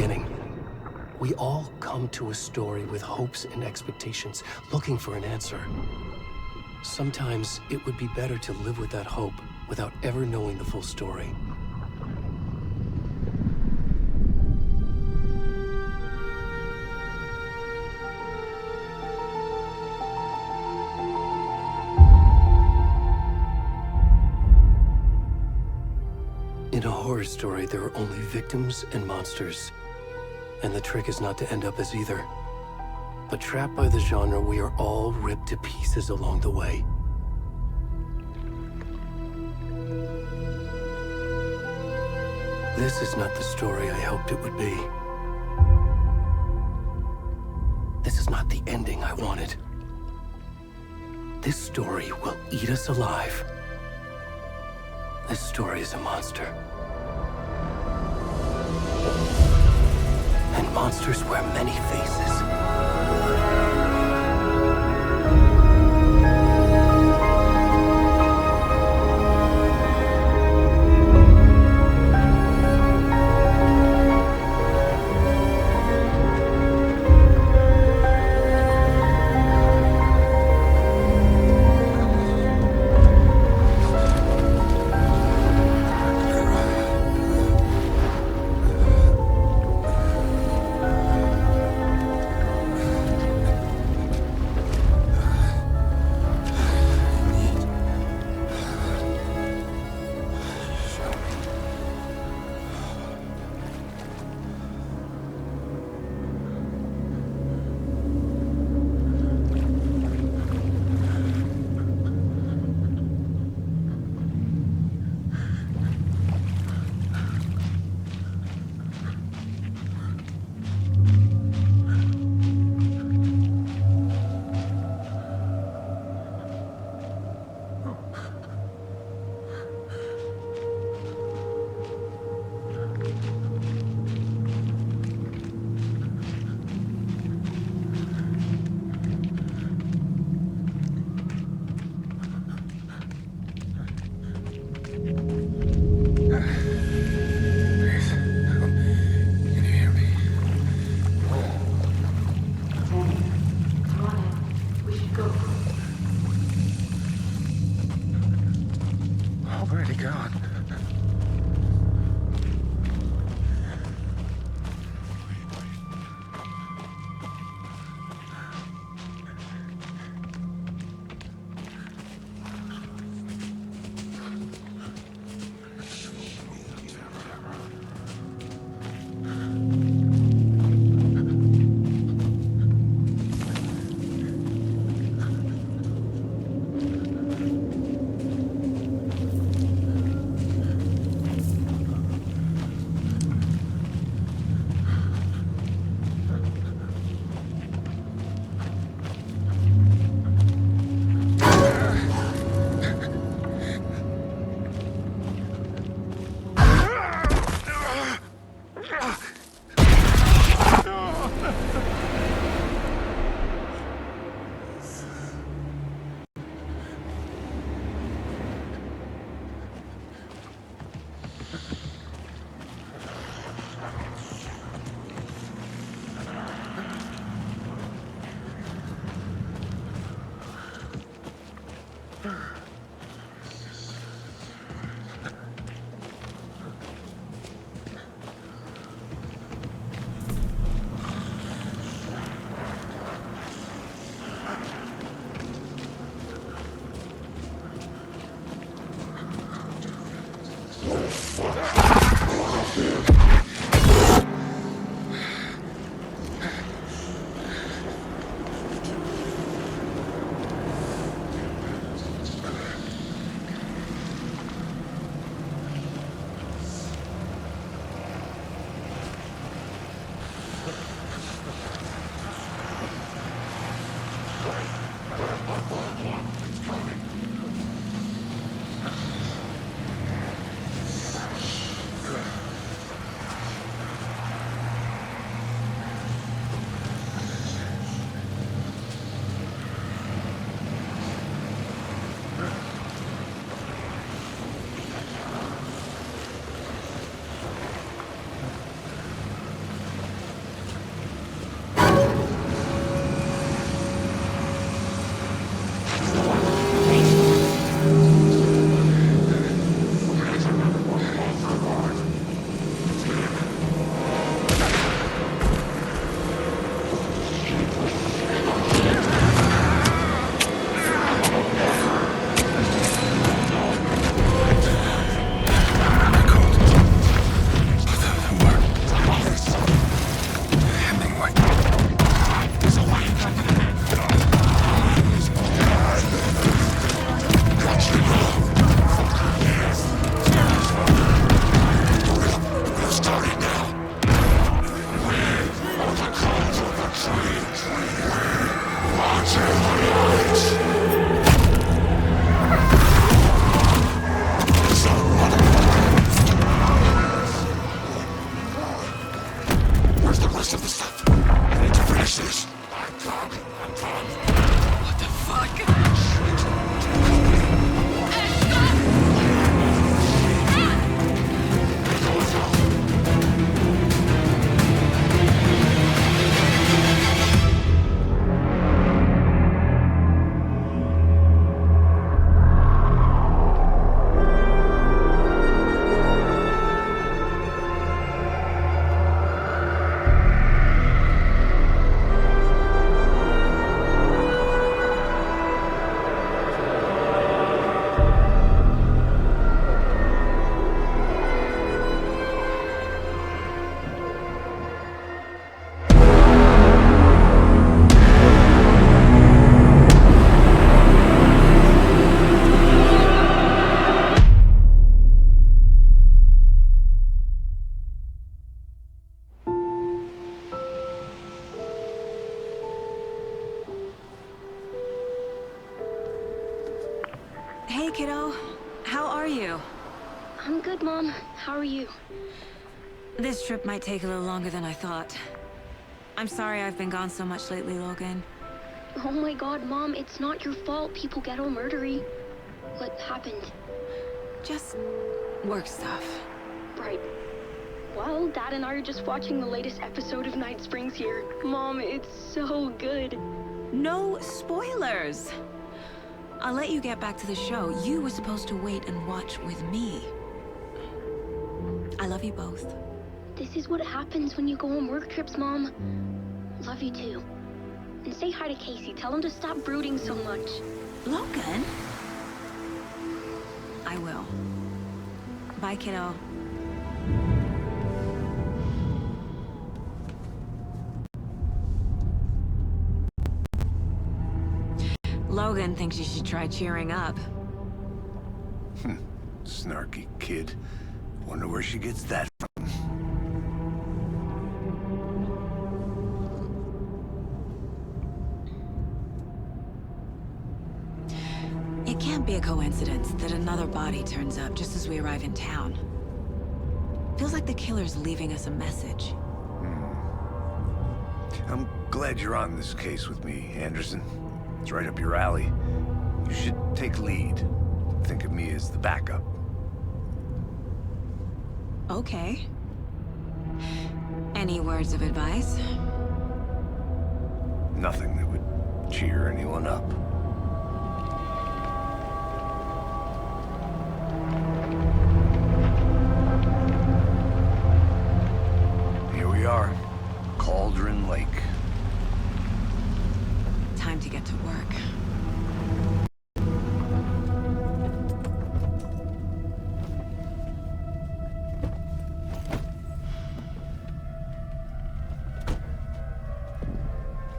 beginning. We all come to a story with hopes and expectations, looking for an answer. Sometimes it would be better to live with that hope without ever knowing the full story. In a horror story, there are only victims and monsters. And the trick is not to end up as either. But trapped by the genre, we are all ripped to pieces along the way. This is not the story I hoped it would be. This is not the ending I wanted. This story will eat us alive. This story is a monster. And monsters wear many faces. rest of the stuff. I need to finish this. What the fuck? Hey, kiddo. How are you? I'm good, Mom. How are you? This trip might take a little longer than I thought. I'm sorry I've been gone so much lately, Logan. Oh my god, Mom, it's not your fault people get all murdery. What happened? Just work stuff. Right. Well, Dad and I are just watching the latest episode of Night Springs here. Mom, it's so good. No spoilers! I'll let you get back to the show. You were supposed to wait and watch with me. I love you both. This is what happens when you go on work trips, Mom. Love you too. And say hi to Casey. Tell him to stop brooding so much. Logan? I will. Bye, kiddo. Logan thinks you should try cheering up. Snarky kid. Wonder where she gets that from. It can't be a coincidence that another body turns up just as we arrive in town. Feels like the killer's leaving us a message. I'm glad you're on this case with me, Anderson. It's right up your alley. You should take lead. Think of me as the backup. Okay. Any words of advice? Nothing that would cheer anyone up. Here we are. Cauldron Lake. Time to get to work.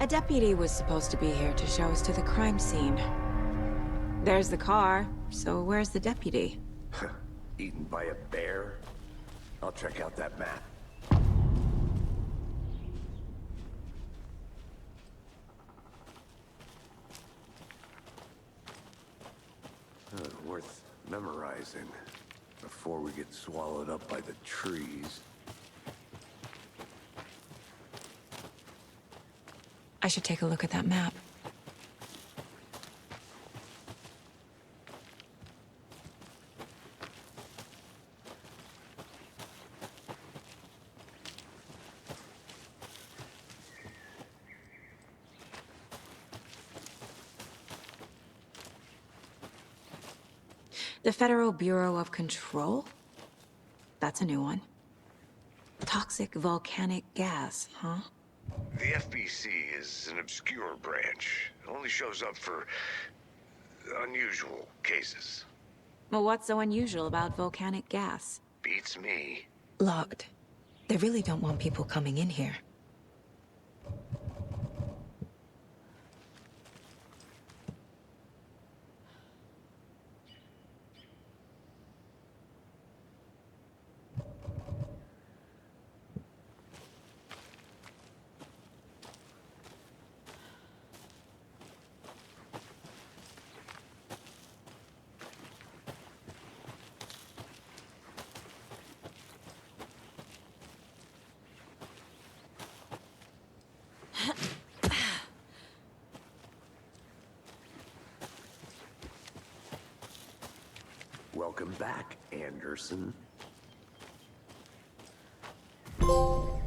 A deputy was supposed to be here to show us to the crime scene. There's the car, so where's the deputy? Eaten by a bear? I'll check out that map. Worth memorizing before we get swallowed up by the trees. I should take a look at that map. The Federal Bureau of Control? That's a new one. Toxic volcanic gas, huh? The FBC is an obscure branch. It only shows up for unusual cases. Well, what's so unusual about volcanic gas? Beats me. Logged. They really don't want people coming in here. Welcome back, Anderson. You're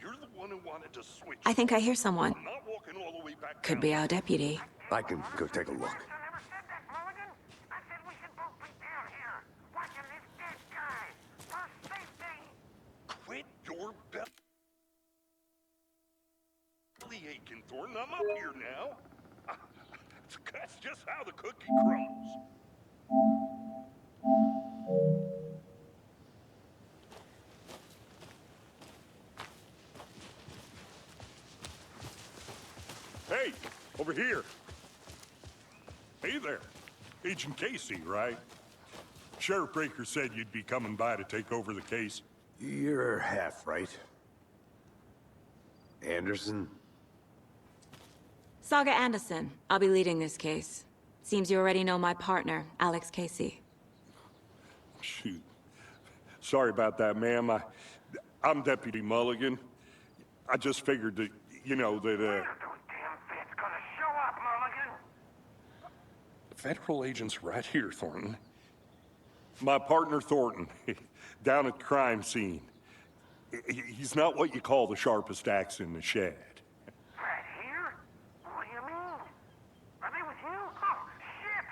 the one who wanted to switch. I think I hear someone. I'm not walking all the way back Could down. be our deputy. I can go take a look. I never said that, Mulligan. I said we should both be down here, watching this dead guy, for safety. Quit your belly aching, Thornton. I'm up here now. That's just how the cookie crumbles. Hey, over here. Hey there. Agent Casey, right? Sheriff Breaker said you'd be coming by to take over the case. You're half right. Anderson? Saga Anderson. I'll be leading this case. Seems you already know my partner, Alex Casey. Shoot. Sorry about that, ma'am. I'm Deputy Mulligan. I just figured that, you know, that, When are those damn feds gonna show up, Mulligan? federal agent's right here, Thornton. My partner, Thornton, down at the crime scene. He's not what you call the sharpest axe in the shed. Right here? What do you mean? Are they with you? Oh, shit!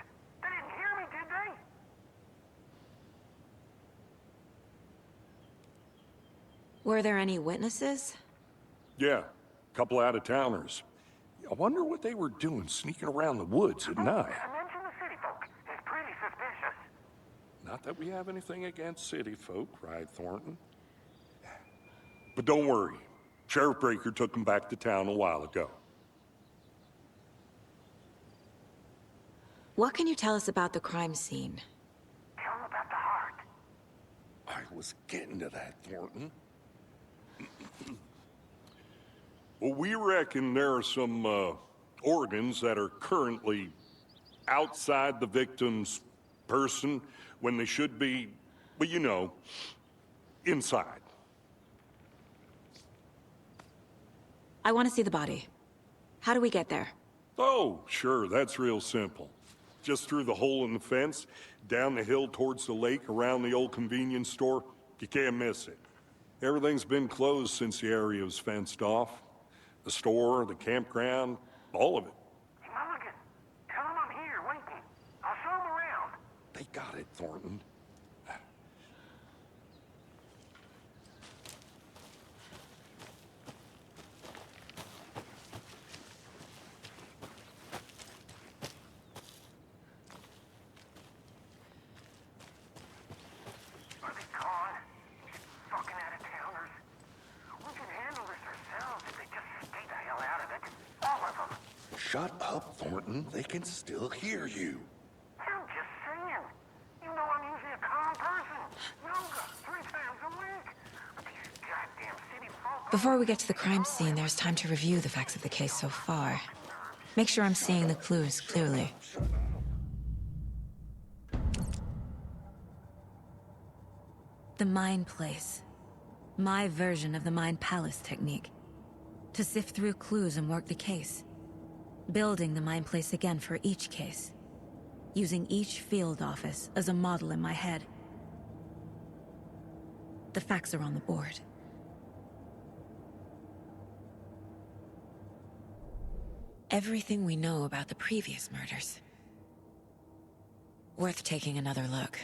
They didn't hear me, did they? Were there any witnesses? Yeah, couple out-of-towners. I wonder what they were doing sneaking around the woods at night. Mention the city folk. It's pretty suspicious. Not that we have anything against city folk, right, Thornton? But don't worry. Sheriff Breaker took them back to town a while ago. What can you tell us about the crime scene? Tell them about the heart. I was getting to that, Thornton. Well, we reckon there are some organs that are currently outside the victim's person when they should be, well, you know, inside. I want to see the body. How do we get there? Oh, sure, that's real simple. Just through the hole in the fence, down the hill towards the lake, around the old convenience store. You can't miss it. Everything's been closed since the area was fenced off. The store, the campground, all of it. Hey, Mulligan, tell them I'm here, waiting. I'll show them around. They got it, Thornton. Are they gone? Fucking out-of-towners. We can handle this ourselves if they just stay the hell out of it. All of them. Shut up, Thornton. They can still hear you. I'm just saying. You know I'm usually a calm person. Yoga 3 times a week. But these goddamn city folk... Before we get to the crime scene, there's time to review the facts of the case so far. Make sure I'm seeing the clues clearly. The Mind Place. My version of the Mind Palace technique. To sift through clues and work the case. Building the Mind Place again for each case. Using each field office as a model in my head. The facts are on the board. Everything we know about the previous murders. Worth taking another look.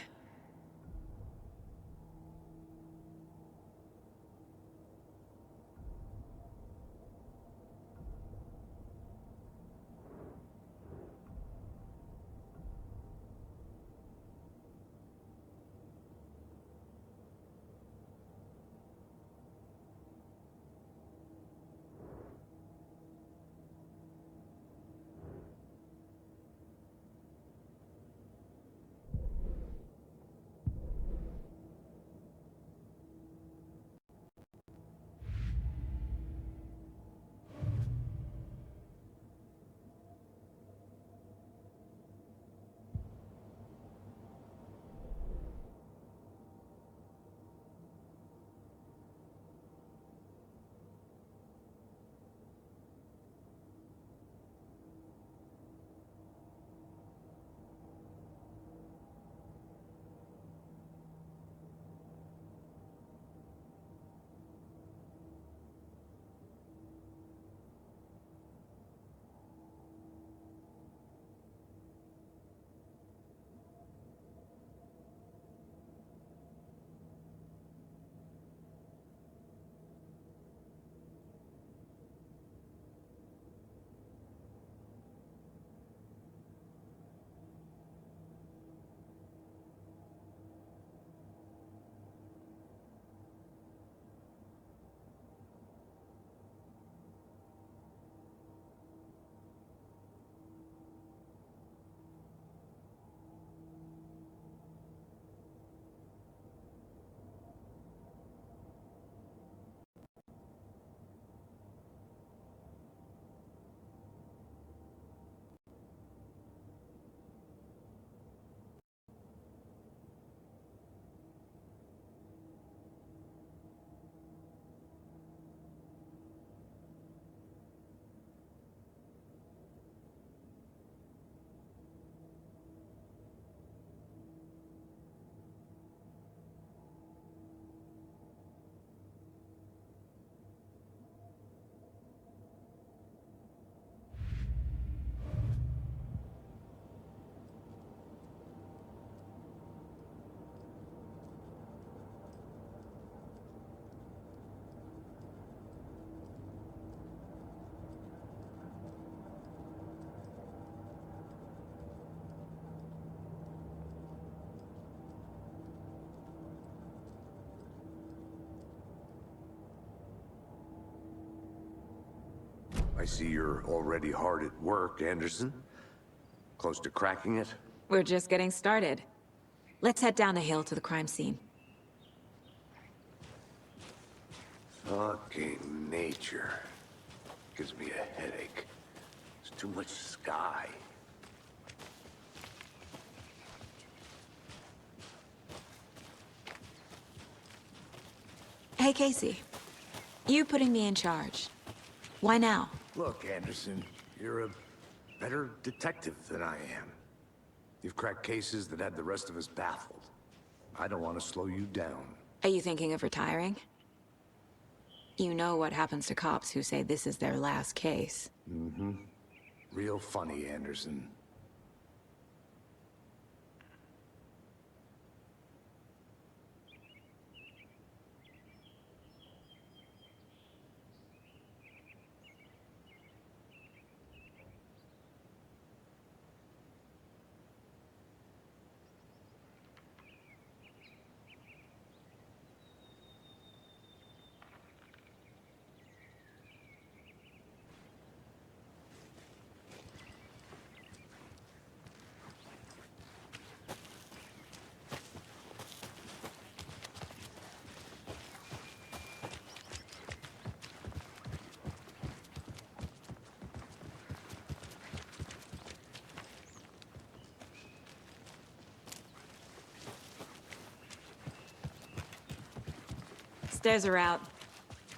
I see you're already hard at work, Anderson. Close to cracking it? We're just getting started. Let's head down the hill to the crime scene. Fucking nature. Gives me a headache. There's too much sky. Hey, Casey. You putting me in charge. Why now? Look, Anderson, you're a better detective than I am. You've cracked cases that had the rest of us baffled. I don't want to slow you down. Are you thinking of retiring? You know what happens to cops who say this is their last case. Mm-hmm. Real funny, Anderson. Stairs are out.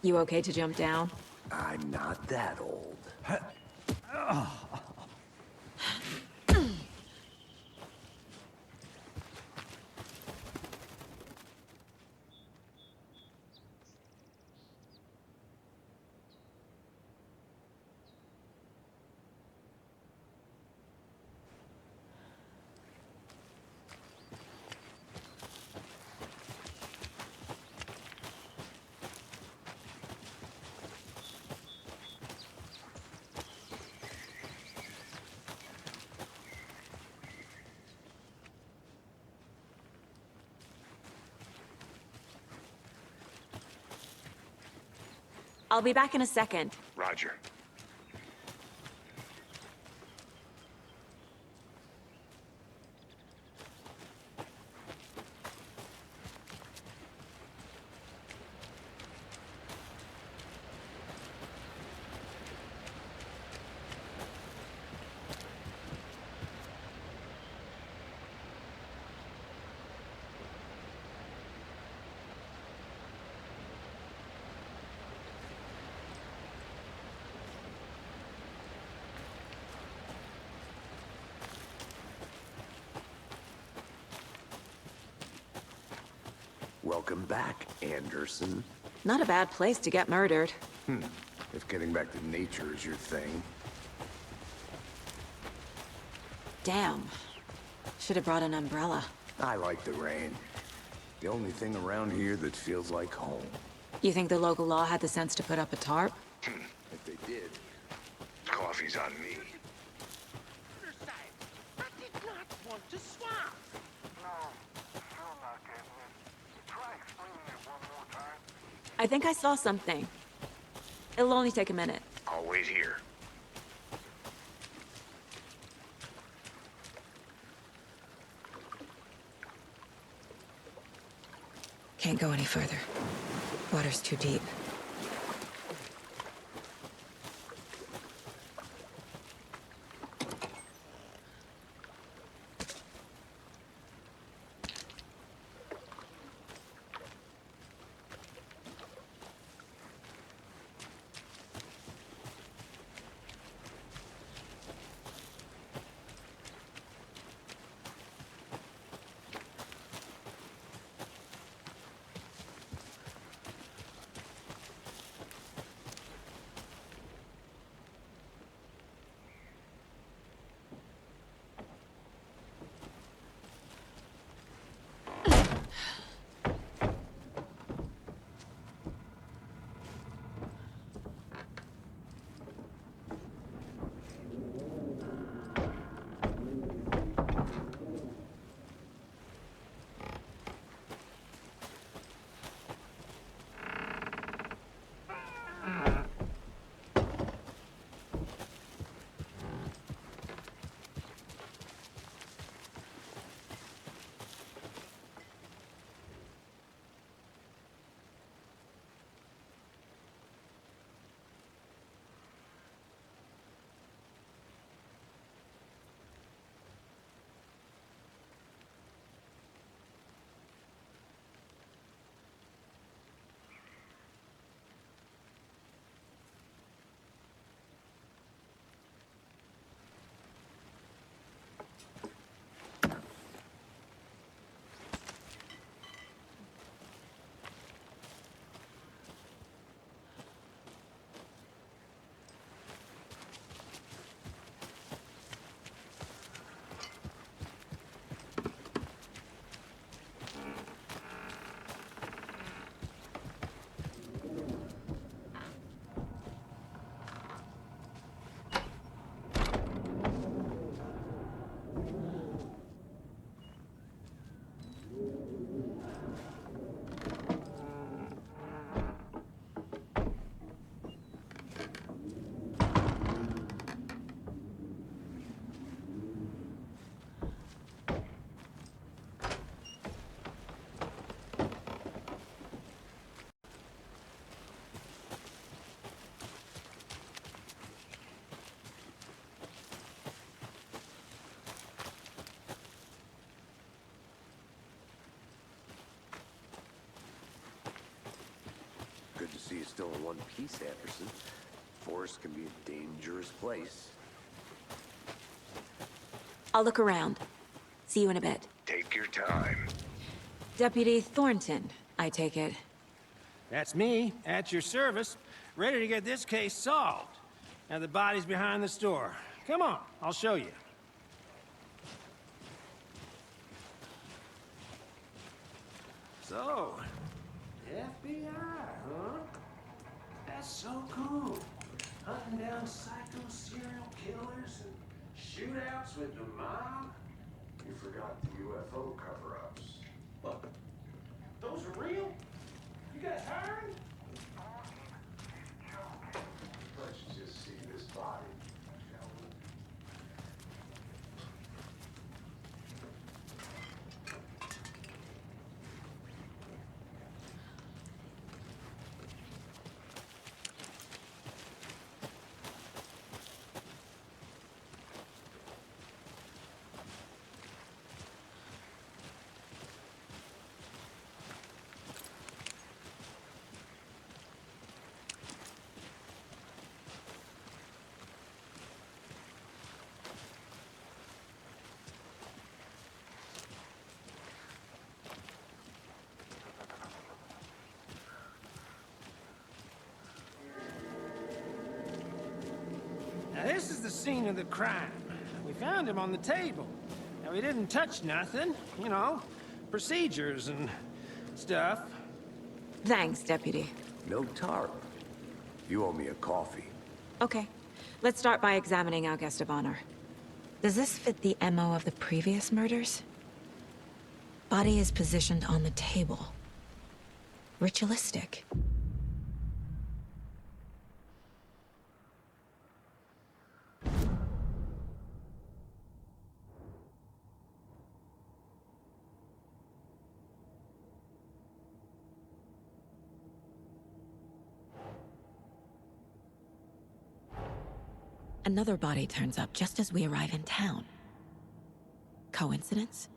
You okay to jump down? I'm not that old. I'll be back in a second. Roger. Welcome back, Anderson. Not a bad place to get murdered. If getting back to nature is your thing. Damn. Should have brought an umbrella. I like the rain. The only thing around here that feels like home. You think the local law had the sense to put up a tarp? If they did. Coffee's on me. I did not want to swap. No, still not getting it. Try explaining it one more time. I think I saw something. It'll only take a minute. I'll wait here. Can't go any further. Water's too deep. still in one piece, Anderson. Forest can be a dangerous place. I'll look around. See you in a bit. Take your time. Deputy Thornton, I take it. That's me, at your service, ready to get this case solved. Now the body's behind the store. Come on, I'll show you. So, FBI, huh? That's so cool. Hunting down psycho serial killers and shootouts with the mob. You forgot the UFO cover-ups. What? Those are real? You guys hiring? Let's just see this body, shall we? Now this is the scene of the crime. We found him on the table. Now we didn't touch nothing, you know, procedures and stuff. Thanks, Deputy. No tarp. You owe me a coffee. Okay. Let's start by examining our guest of honor. Does this fit the MO of the previous murders? Body is positioned on the table. Ritualistic. Another body turns up just as we arrive in town. Coincidence?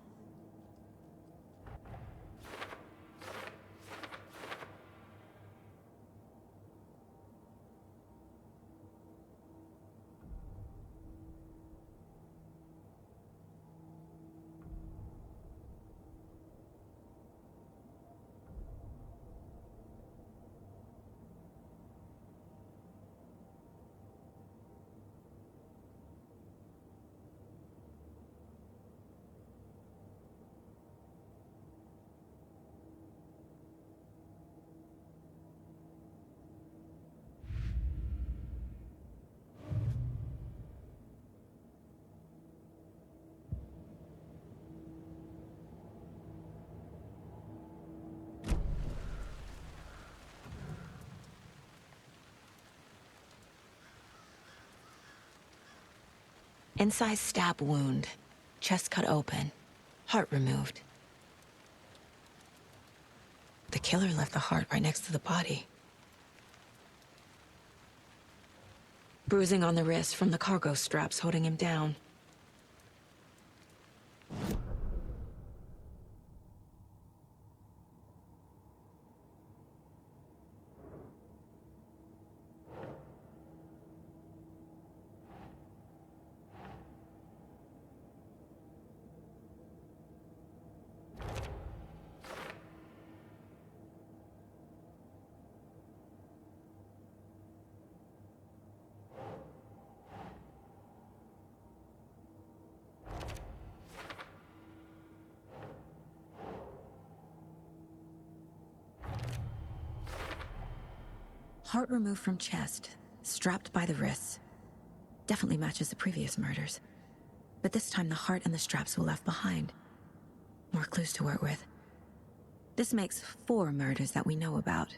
Incised stab wound, chest cut open, heart removed. The killer left the heart right next to the body. Bruising on the wrist from the cargo straps holding him down. Heart removed from chest, strapped by the wrists. Definitely matches the previous murders. But this time the heart and the straps were left behind. More clues to work with. This makes 4 murders that we know about.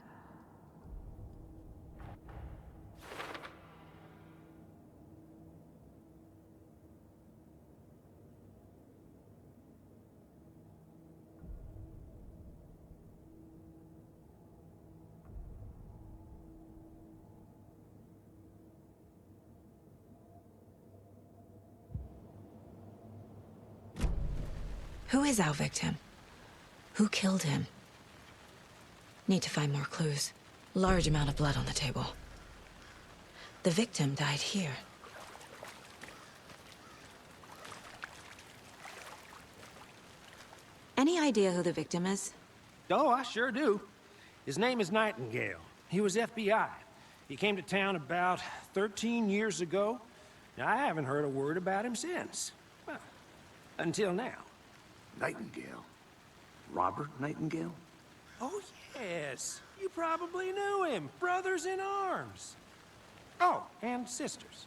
Who is our victim? Who killed him? Need to find more clues. Large amount of blood on the table. The victim died here. Any idea who the victim is? Oh, I sure do. His name is Nightingale. He was FBI. He came to town about 13 years ago. Now, I haven't heard a word about him since. Well, until now. Nightingale? Robert Nightingale? Oh, yes. You probably knew him. Brothers in arms. Oh, and sisters.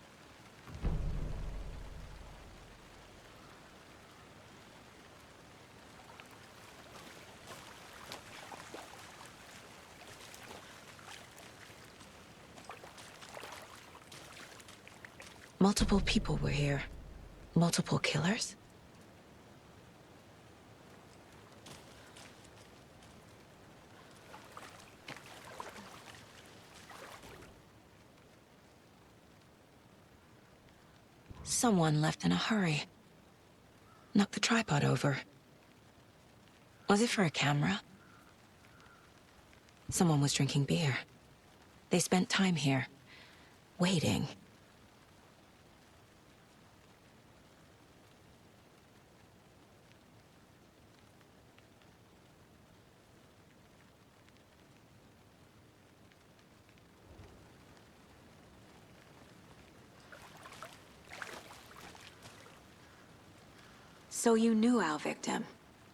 Multiple people were here. Multiple killers? Someone left in a hurry. Knocked the tripod over. Was it for a camera? Someone was drinking beer. They spent time here, waiting. So you knew our victim?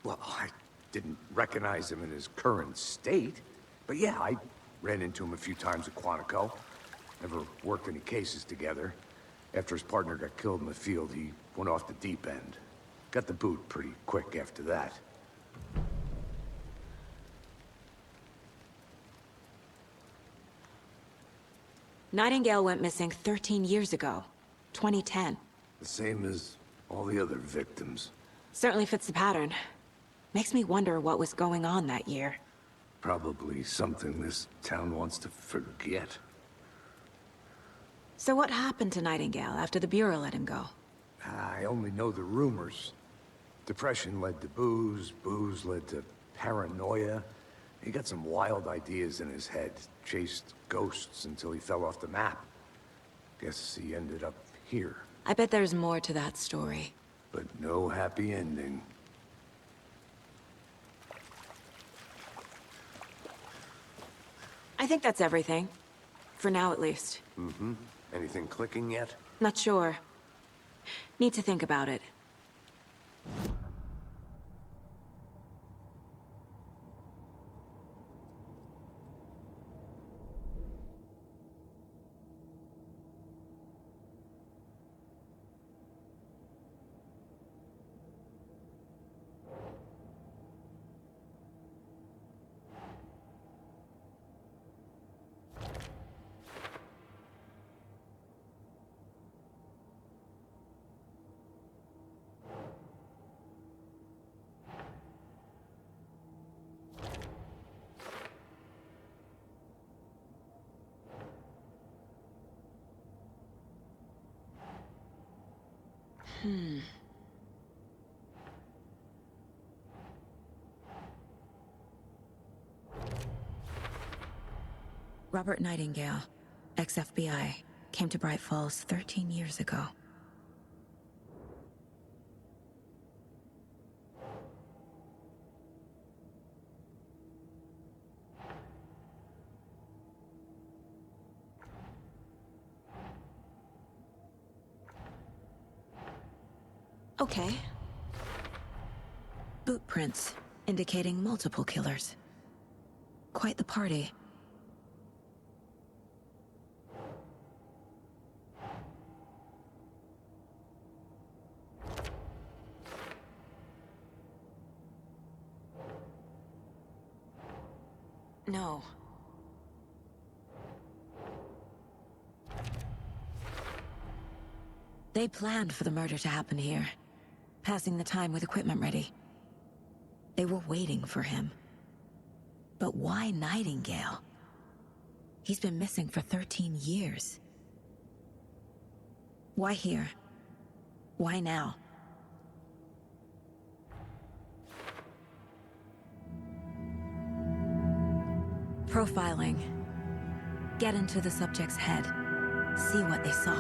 Well, I didn't recognize him in his current state. But yeah, I ran into him a few times at Quantico. Never worked any cases together. After his partner got killed in the field, he went off the deep end. Got the boot pretty quick after that. Nightingale went missing 13 years ago. 2010. The same as all the other victims. Certainly fits the pattern. Makes me wonder what was going on that year. Probably something this town wants to forget. So what happened to Nightingale after the Bureau let him go? I only know the rumors. Depression led to booze, booze led to paranoia. He got some wild ideas in his head, chased ghosts until he fell off the map. Guess he ended up here. I bet there's more to that story. But no happy ending. I think that's everything. For now, at least. Mm-hmm. Anything clicking yet? Not sure. Need to think about it. Robert Nightingale, ex-FBI, came to Bright Falls 13 years ago. Okay. Boot prints, indicating multiple killers. Quite the party. No. They planned for the murder to happen here, passing the time with equipment ready. They were waiting for him. But why Nightingale? He's been missing for 13 years. Why here? Why now? Profiling. Get into the subject's head. See what they saw.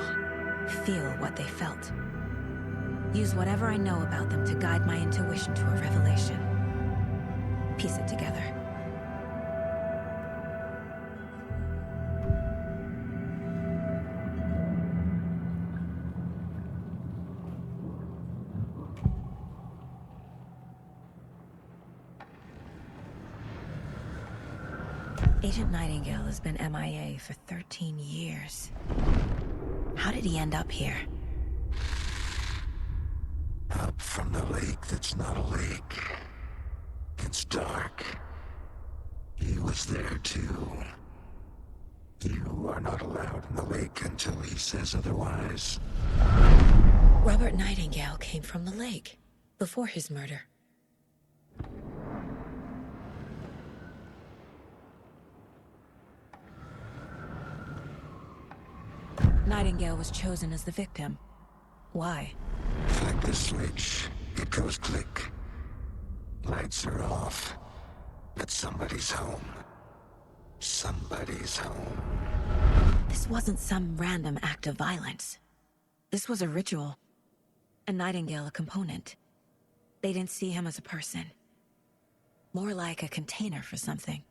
Feel what they felt. Use whatever I know about them to guide my intuition to a revelation. Piece it together. Agent Nightingale has been MIA for 13 years. How did he end up here? Up from the lake that's not a lake. It's dark. He was there too. You are not allowed in the lake until he says otherwise. Robert Nightingale came from the lake, before his murder. Nightingale was chosen as the victim. Why? Flick the switch, it goes click. Lights are off. But somebody's home. Somebody's home. This wasn't some random act of violence. This was a ritual. And Nightingale a component. They didn't see him as a person. More like a container for something.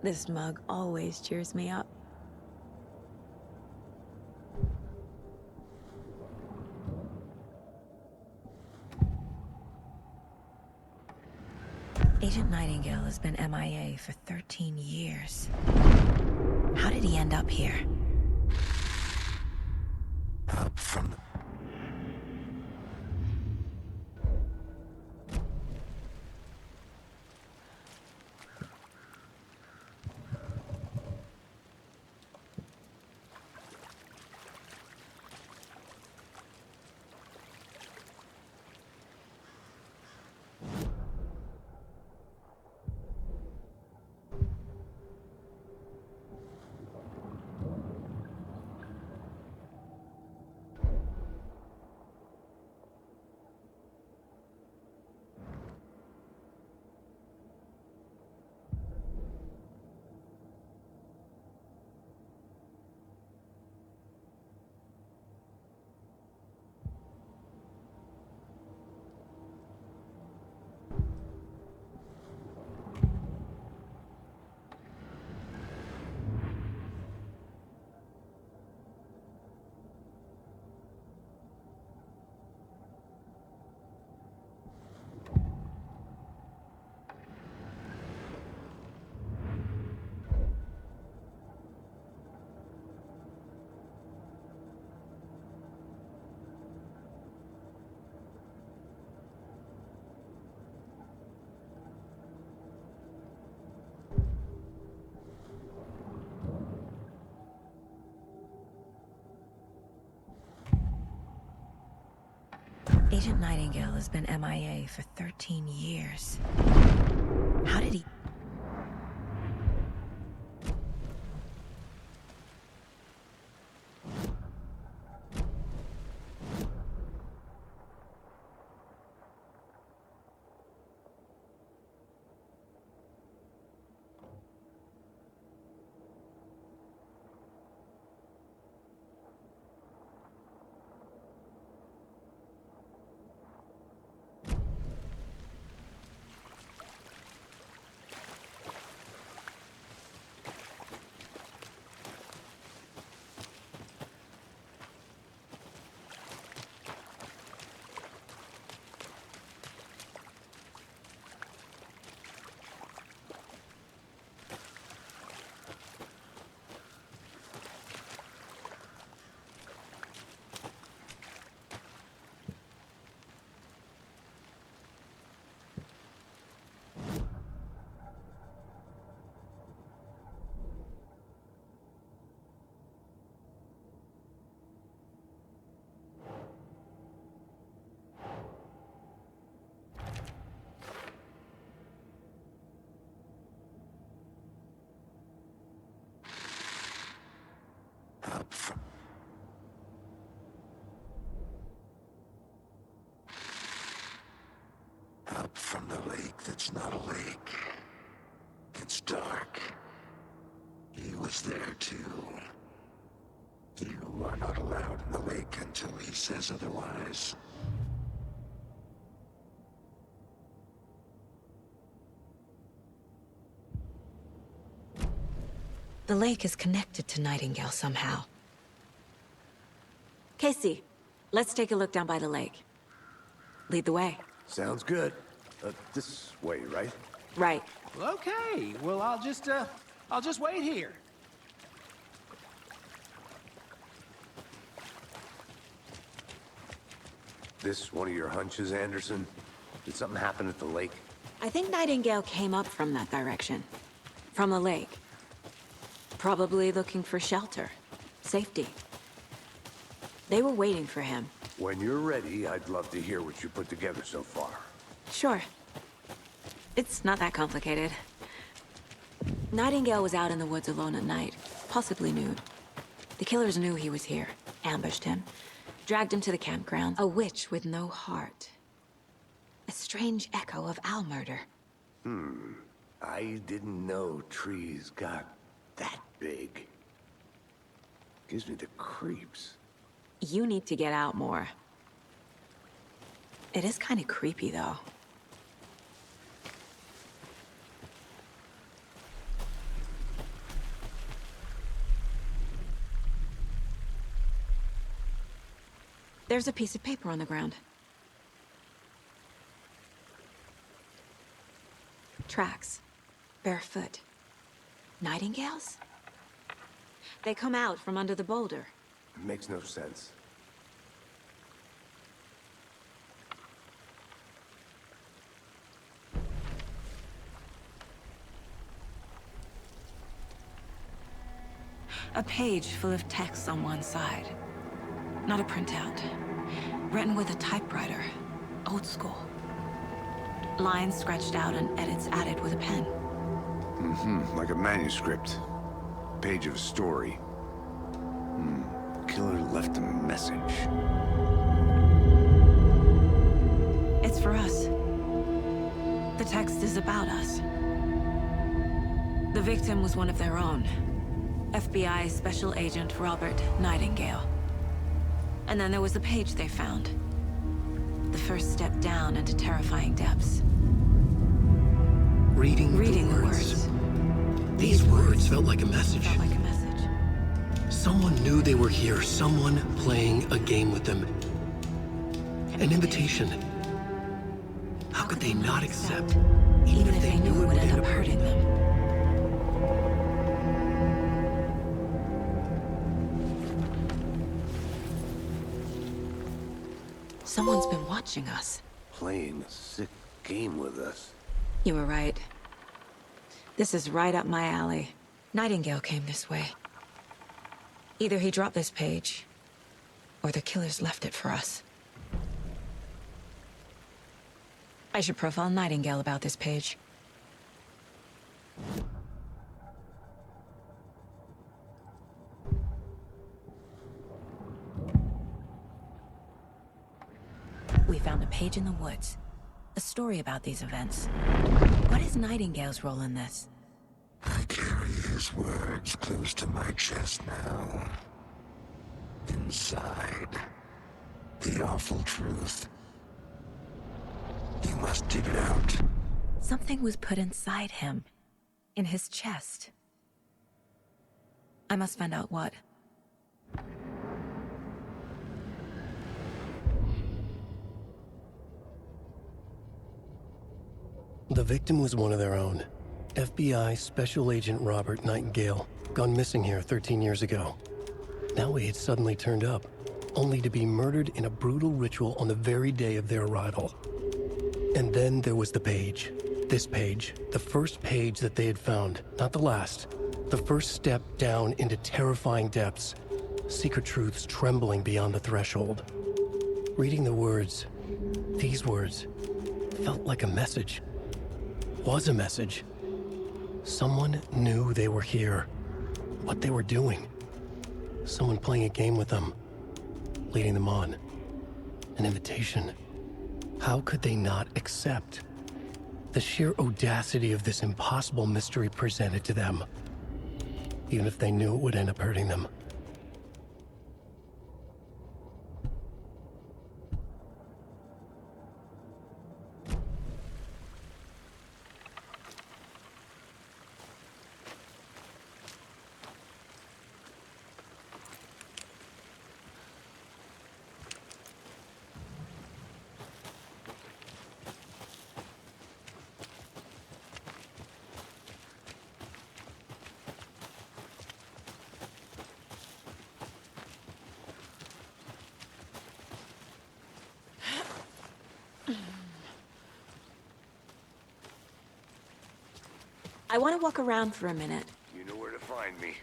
This mug always cheers me up. Agent Nightingale has been MIA for 13 years. How did he end up here? Up from the... Agent Nightingale has been MIA for 13 years. How did he... the lake that's not a lake. It's dark. He was there too. You are not allowed in the lake until he says otherwise. The lake is connected to Nightingale somehow. Casey, let's take a look down by the lake. Lead the way. Sounds good. This way, right? Right. Okay, well, I'll just wait here. This one of your hunches, Anderson? Did something happen at the lake? I think Nightingale came up from that direction. From the lake. Probably looking for shelter. Safety. They were waiting for him. When you're ready, I'd love to hear what you put together so far. Sure. It's not that complicated. Nightingale was out in the woods alone at night, possibly nude. The killers knew he was here, ambushed him, dragged him to the campground. A witch with no heart. A strange echo of Al murder. I didn't know trees got that big. Gives me the creeps. You need to get out more. It is kind of creepy, though. There's a piece of paper on the ground. Tracks. Barefoot. Nightingales? They come out from under the boulder. It makes no sense. A page full of text on one side. Not a printout. Written with a typewriter. Old school. Lines scratched out and edits added with a pen. Like a manuscript. Page of a story. Killer left a message. It's for us. The text is about us. The victim was one of their own. FBI Special Agent Robert Nightingale. And then there was the page they found. The first step down into terrifying depths. Reading the words. These words felt like a message. Felt like a message. Someone knew they were here, someone playing a game with them. An invitation. How could they not accept, even if they knew it would end up hurting them? Someone's been watching us. Playing a sick game with us. You were right. This is right up my alley. Nightingale came this way. Either he dropped this page, or the killers left it for us. I should profile Nightingale about this page. We found a page in the woods. A story about these events. What is Nightingale's role in this? I carry his words close to my chest now. Inside, the awful truth. You must dig it out. Something was put inside him. In his chest. I must find out what. The victim was one of their own. FBI Special Agent Robert Nightingale, gone missing here 13 years ago. Now he had suddenly turned up, only to be murdered in a brutal ritual on the very day of their arrival. And then there was the page. This page, the first page that they had found, not the last. The first step down into terrifying depths. Secret truths trembling beyond the threshold. Reading the words, these words, felt like a message. Was a message. Someone knew they were here. What they were doing. Someone playing a game with them. Leading them on. An invitation. How could they not accept? The sheer audacity of this impossible mystery presented to them. Even if they knew it would end up hurting them. I want to walk around for a minute. You know where to find me.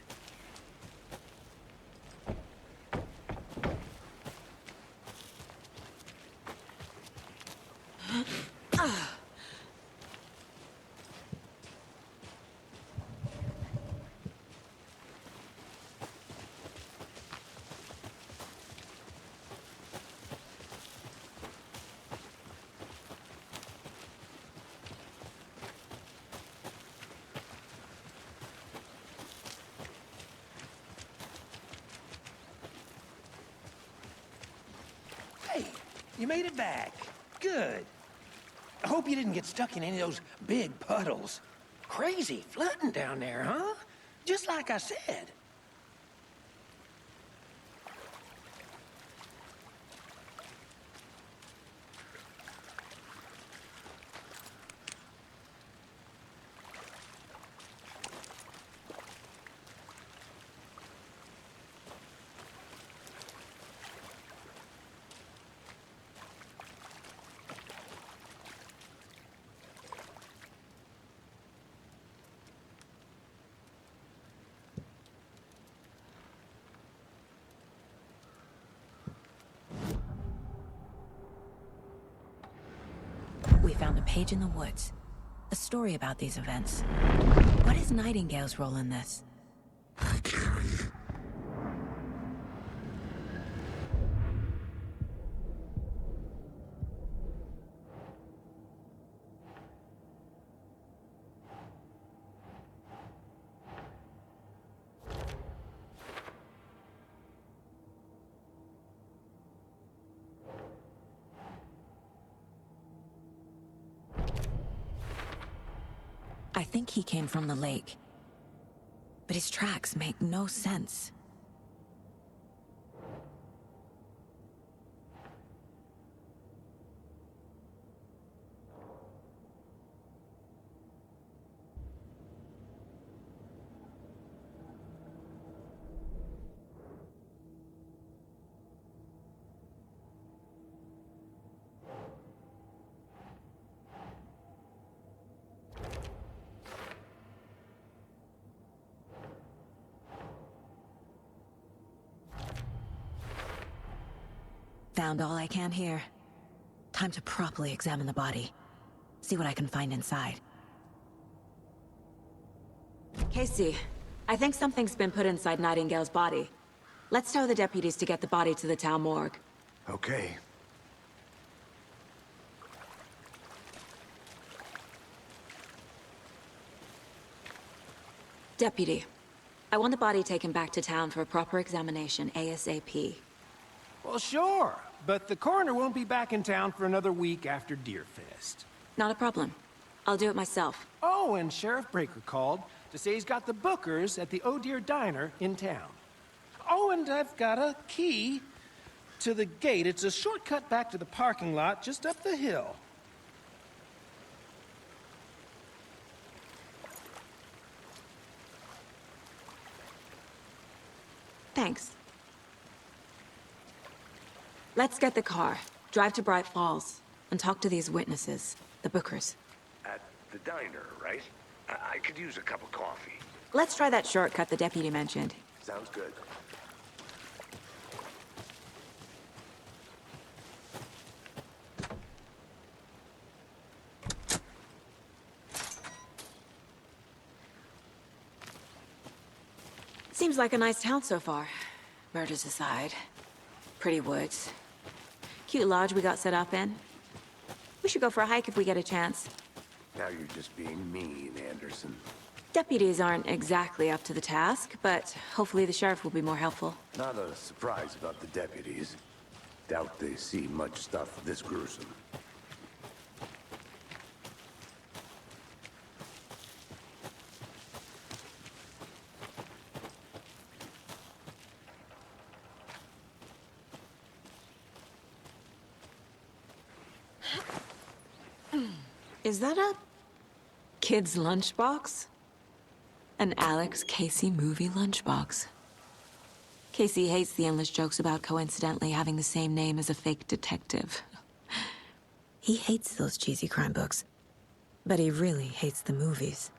Hey, you made it back. Good. I hope you didn't get stuck in any of those big puddles. Crazy flooding down there, huh? Just like I said. We found a page in the woods. A story about these events. What is Nightingale's role in this? I carry. I think he came from the lake. But his tracks make no sense. Found all I can here. Time to properly examine the body. See what I can find inside. Casey, I think something's been put inside Nightingale's body. Let's tell the deputies to get the body to the town morgue. Okay. Deputy, I want the body taken back to town for a proper examination ASAP. Well, sure, but the coroner won't be back in town for another week after Deerfest. Not a problem. I'll do it myself. Oh, and Sheriff Breaker called to say he's got the Bookers at the Oh Dear Diner in town. Oh, and I've got a key to the gate. It's a shortcut back to the parking lot just up the hill. Thanks. Let's get the car, drive to Bright Falls, and talk to these witnesses, the Bookers. At the diner, right? I could use a cup of coffee. Let's try that shortcut the deputy mentioned. Sounds good. Seems like a nice town so far. Murders aside. Pretty woods. Cute lodge we got set up in. We should go for a hike if we get a chance. Now you're just being mean, Anderson. Deputies aren't exactly up to the task, but hopefully the sheriff will be more helpful. Not a surprise about the deputies. Doubt they see much stuff this gruesome. Is that a kid's lunchbox? An Alex Casey movie lunchbox. Casey hates the endless jokes about coincidentally having the same name as a fake detective. He hates those cheesy crime books, but he really hates the movies.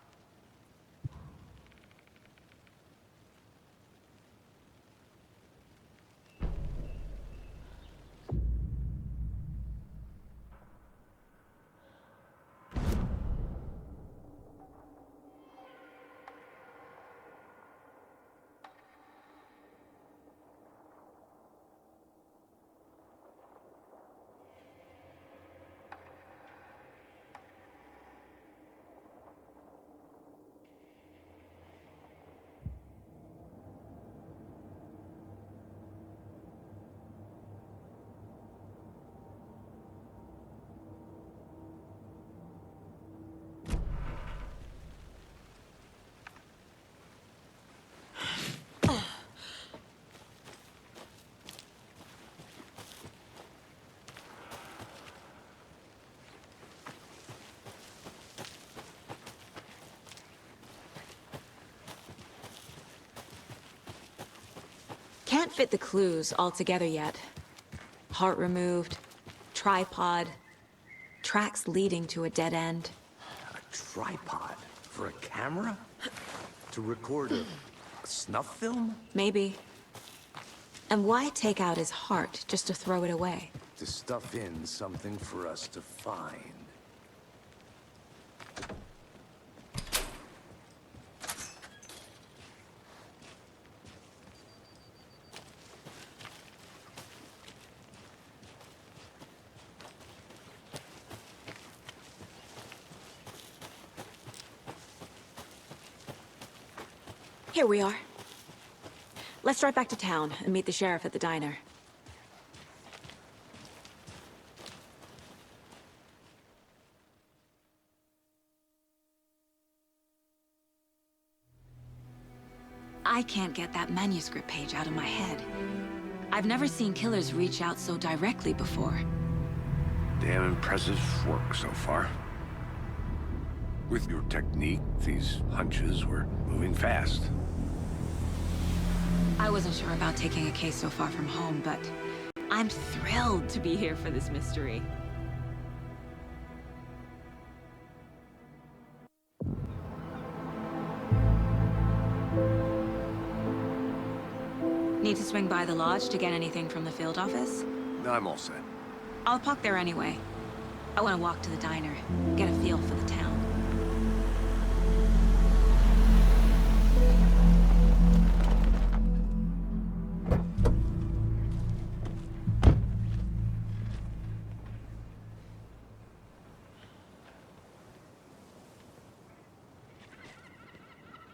Can't fit the clues all together yet. Heart removed, tripod, tracks leading to a dead end. A tripod? For a camera? To record a snuff film? Maybe. And why take out his heart just to throw it away? To stuff in something for us to find. Here we are. Let's drive back to town and meet the sheriff at the diner. I can't get that manuscript page out of my head. I've never seen killers reach out so directly before. Damn impressive work so far. With your technique, these hunches were moving fast. I wasn't sure about taking a case so far from home, but I'm thrilled to be here for this mystery. Need to swing by the lodge to get anything from the field office? I'm all set. I'll park there anyway. I want to walk to the diner, get a feel for the town.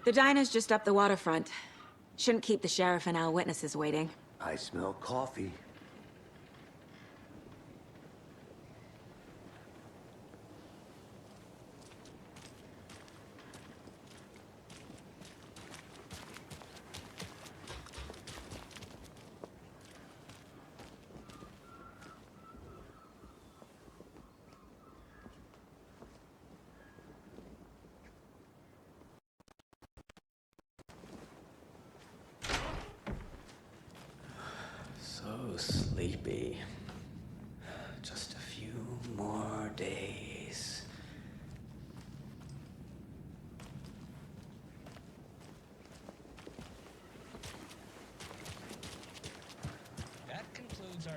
The diner's just up the waterfront. Shouldn't keep the sheriff and our witnesses waiting. I smell coffee. So sleepy. Just a few more days.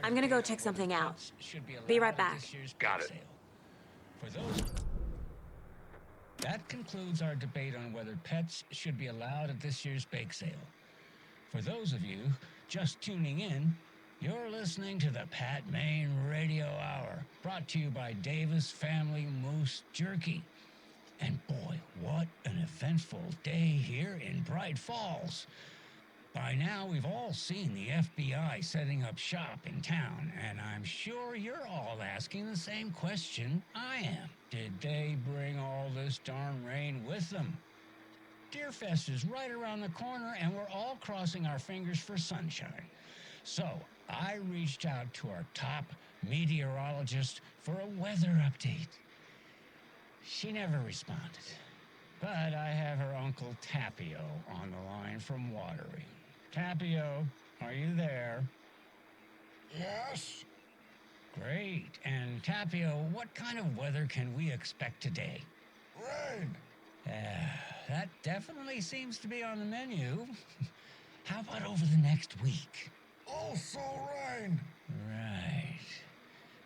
I'm gonna go check something out. Be right back. Got it. That concludes our debate on whether pets should be allowed at this year's bake sale. For those of you just tuning in, you're listening to the Pat Maine Radio Hour, brought to you by Davis Family Moose Jerky. And boy, what an eventful day here in Bright Falls. By now, we've all seen the FBI setting up shop in town, and I'm sure you're all asking the same question I am. Did they bring all this darn rain with them? Deerfest is right around the corner, and we're all crossing our fingers for sunshine. So, I reached out to our top meteorologist for a weather update. She never responded. But I have her Uncle Tapio on the line from Watery. Tapio, are you there? Yes? Great. And Tapio, what kind of weather can we expect today? Rain. That definitely seems to be on the menu. How about over the next week? Also rain. Right.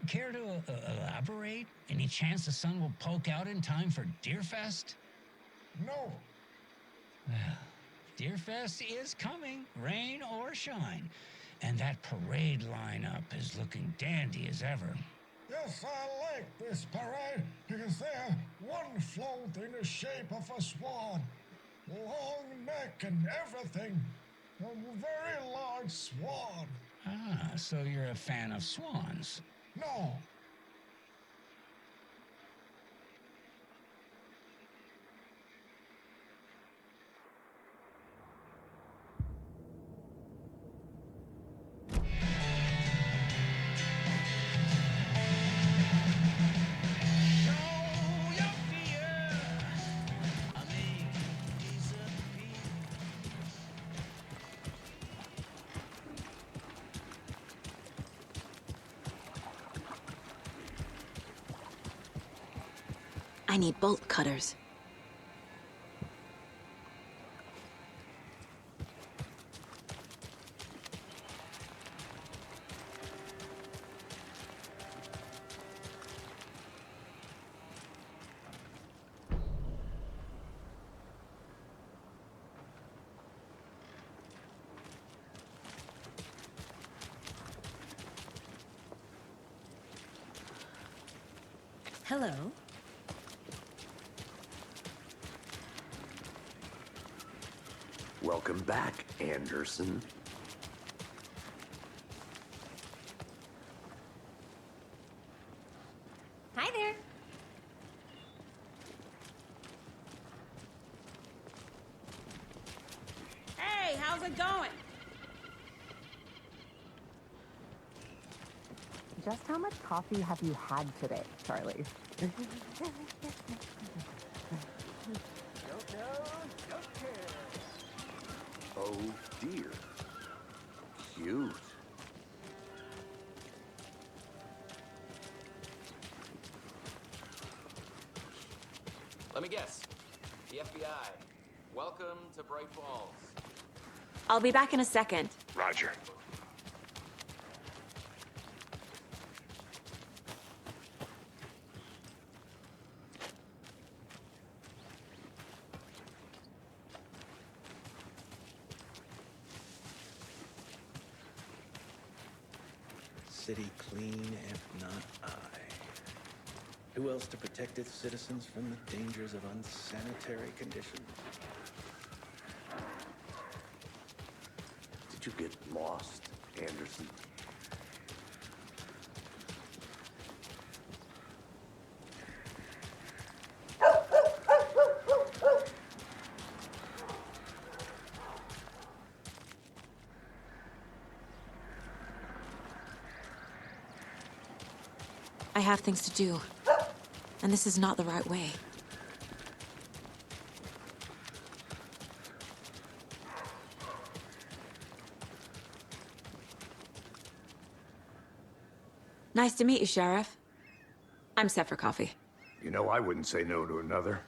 Care to elaborate? Any chance the sun will poke out in time for Deerfest? No. Well, Deerfest is coming, rain or shine. And that parade lineup is looking dandy as ever. Yes, I like this parade because they have one float in the shape of a swan. Long neck and everything. A very large swan. Ah, so you're a fan of swans. No. I need bolt cutters. Hello. Welcome back, Anderson. Hi there. Hey, how's it going? Just how much coffee have you had today, Charlie? Oh dear. Cute. Let me guess. The FBI. Welcome to Bright Falls. I'll be back in a second. Roger. City clean, if not I. Who else to protect its citizens from the dangers of unsanitary conditions? Did you get lost, Anderson? I have things to do. And this is not the right way. Nice to meet you, Sheriff. I'm set for coffee. You know, I wouldn't say no to another.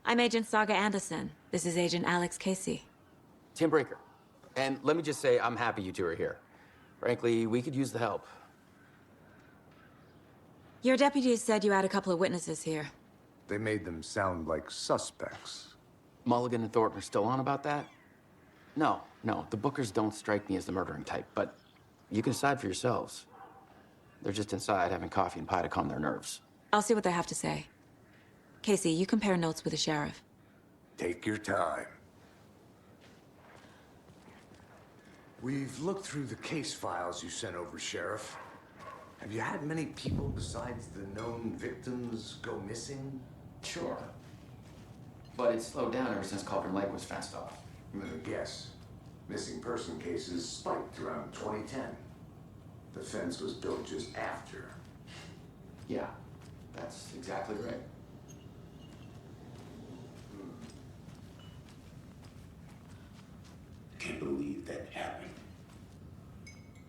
I'm Agent Saga Anderson. This is Agent Alex Casey. Tim Brinker. And let me just say, I'm happy you two are here. Frankly, we could use the help. Your deputies said you had a couple of witnesses here. They made them sound like suspects. Mulligan and Thornton are still on about that? No, the Bookers don't strike me as the murdering type, but you can decide for yourselves. They're just inside having coffee and pie to calm their nerves. I'll see what they have to say. Casey, you compare notes with the sheriff. Take your time. We've looked through the case files you sent over, Sheriff. Have you had many people besides the known victims go missing? Sure. But it's slowed down ever since Cauldron Lake was fenced off. I'm gonna guess. Missing person cases spiked around 2010. The fence was built just after. Yeah, that's exactly right. Can't believe that happened.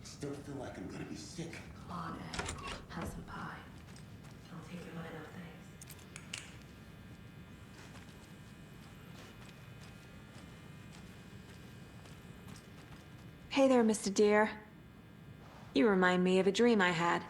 Still feel like I'm gonna be sick. Come on, Ed. Have some pie. Don't take your mind off things. Hey there, Mr. Deer. You remind me of a dream I had.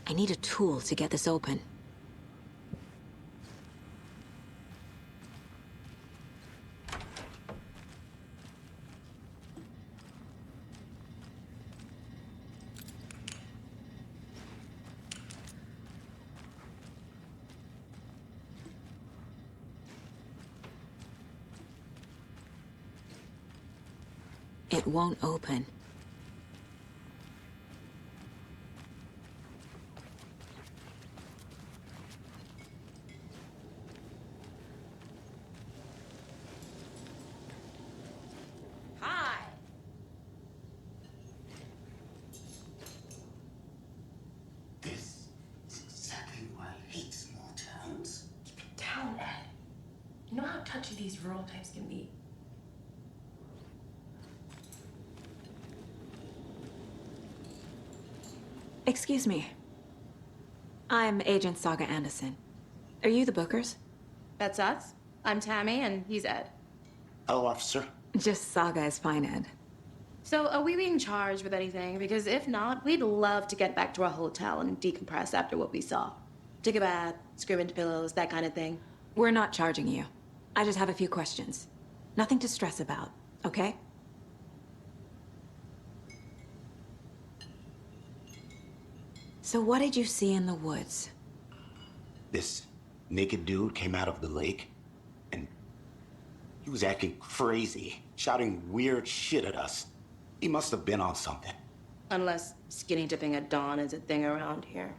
I need a tool to get this open. It won't open. Hi. This is exactly why I hate small towns. Keep it down, Ed. You know how touchy these rural types can be. Excuse me. I'm Agent Saga Anderson. Are you the Bookers? That's us. I'm Tammy, and he's Ed. Hello, officer. Just Saga is fine, Ed. So, are we being charged with anything? Because if not, we'd love to get back to our hotel and decompress after what we saw. Take a bath, scream into pillows, that kind of thing. We're not charging you. I just have a few questions. Nothing to stress about, okay? So what did you see in the woods? This naked dude came out of the lake, and he was acting crazy, shouting weird shit at us. He must have been on something. Unless skinny dipping at dawn is a thing around here.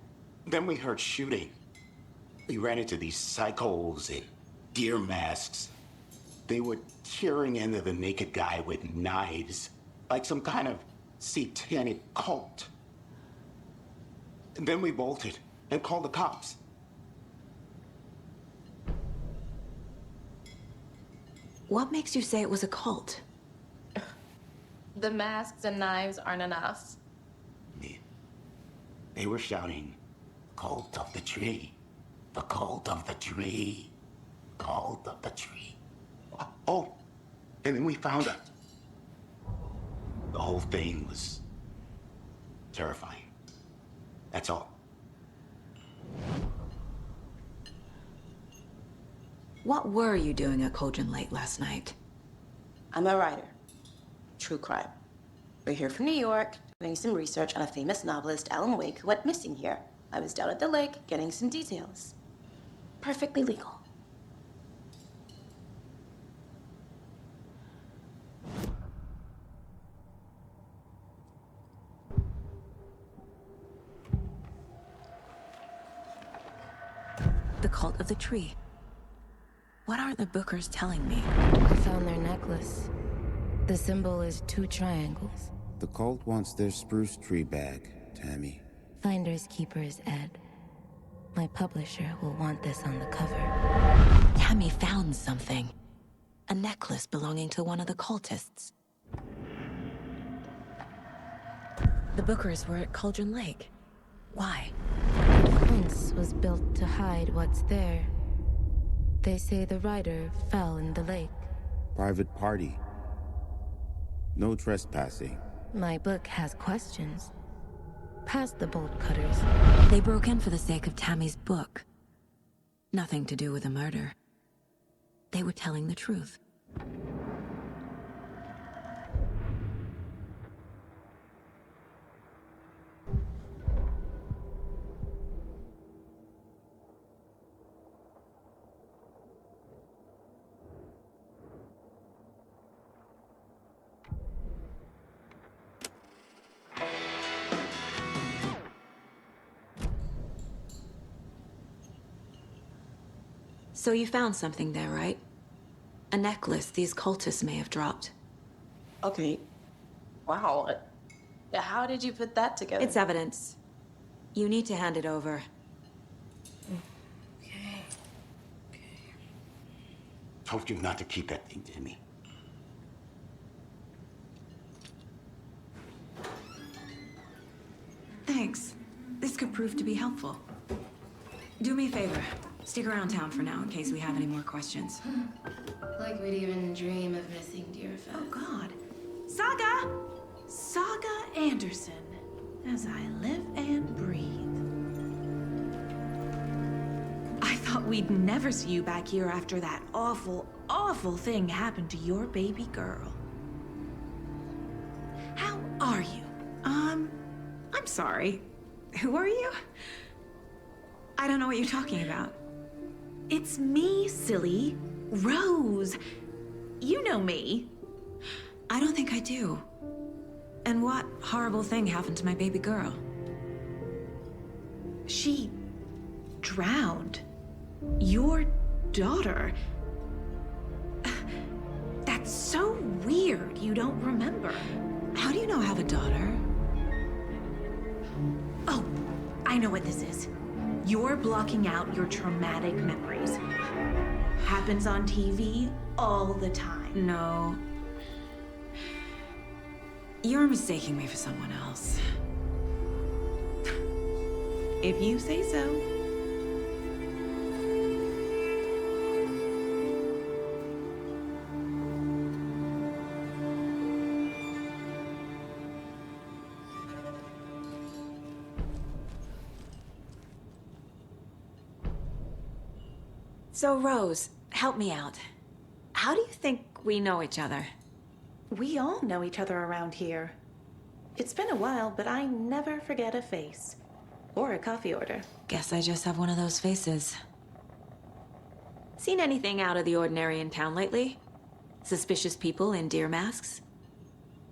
Then we heard shooting. We ran into these psychos in deer masks. They were tearing into the naked guy with knives, like some kind of satanic cult. And then we bolted and called the cops. What makes you say it was a cult? The masks and knives aren't enough. They were shouting, "Cult of the tree, the cult of the tree, cult of the tree." Oh, and then we found it. The whole thing was terrifying. That's all. What were you doing at Cauldron Lake last night? I'm a writer. True crime. We're here from New York, doing some research on a famous novelist, Alan Wake, who went missing here. I was down at the lake, getting some details. Perfectly legal. The cult of the tree. What are the Bookers telling me? I found their necklace. The symbol is 2 triangles. The cult wants their spruce tree back, Tammy. Finders keepers, Ed. My publisher will want this on the cover. Tammy found something. A necklace belonging to one of the cultists. The Bookers were at Cauldron Lake. Why? The fence was built to hide what's there. They say the writer fell in the lake. Private party. No trespassing. My book has questions. Past the bolt cutters. They broke in for the sake of Tammy's book. Nothing to do with the murder. They were telling the truth. So you found something there, right? A necklace these cultists may have dropped. Okay. Wow. How did you put that together? It's evidence. You need to hand it over. Okay. Told you not to keep that thing, Timmy. Thanks. This could prove to be helpful. Do me a favor. Stick around town for now in case we have any more questions. Like we'd even dream of missing Deerfest. Oh, God. Saga! Saga Anderson. As I live and breathe. I thought we'd never see you back here after that awful, awful thing happened to your baby girl. How are you? I'm sorry. Who are you? I don't know what you're talking about. It's me, silly. Rose. You know me. I don't think I do. And what horrible thing happened to my baby girl? She drowned. Your daughter. That's so weird you don't remember. How do you know I have a daughter? Oh, I know what this is. You're blocking out your traumatic memories. Happens on TV all the time. No. You're mistaking me for someone else. If you say so. So, Rose, help me out. How do you think we know each other? We all know each other around here. It's been a while, but I never forget a face. Or a coffee order. Guess I just have one of those faces. Seen anything out of the ordinary in town lately? Suspicious people in deer masks?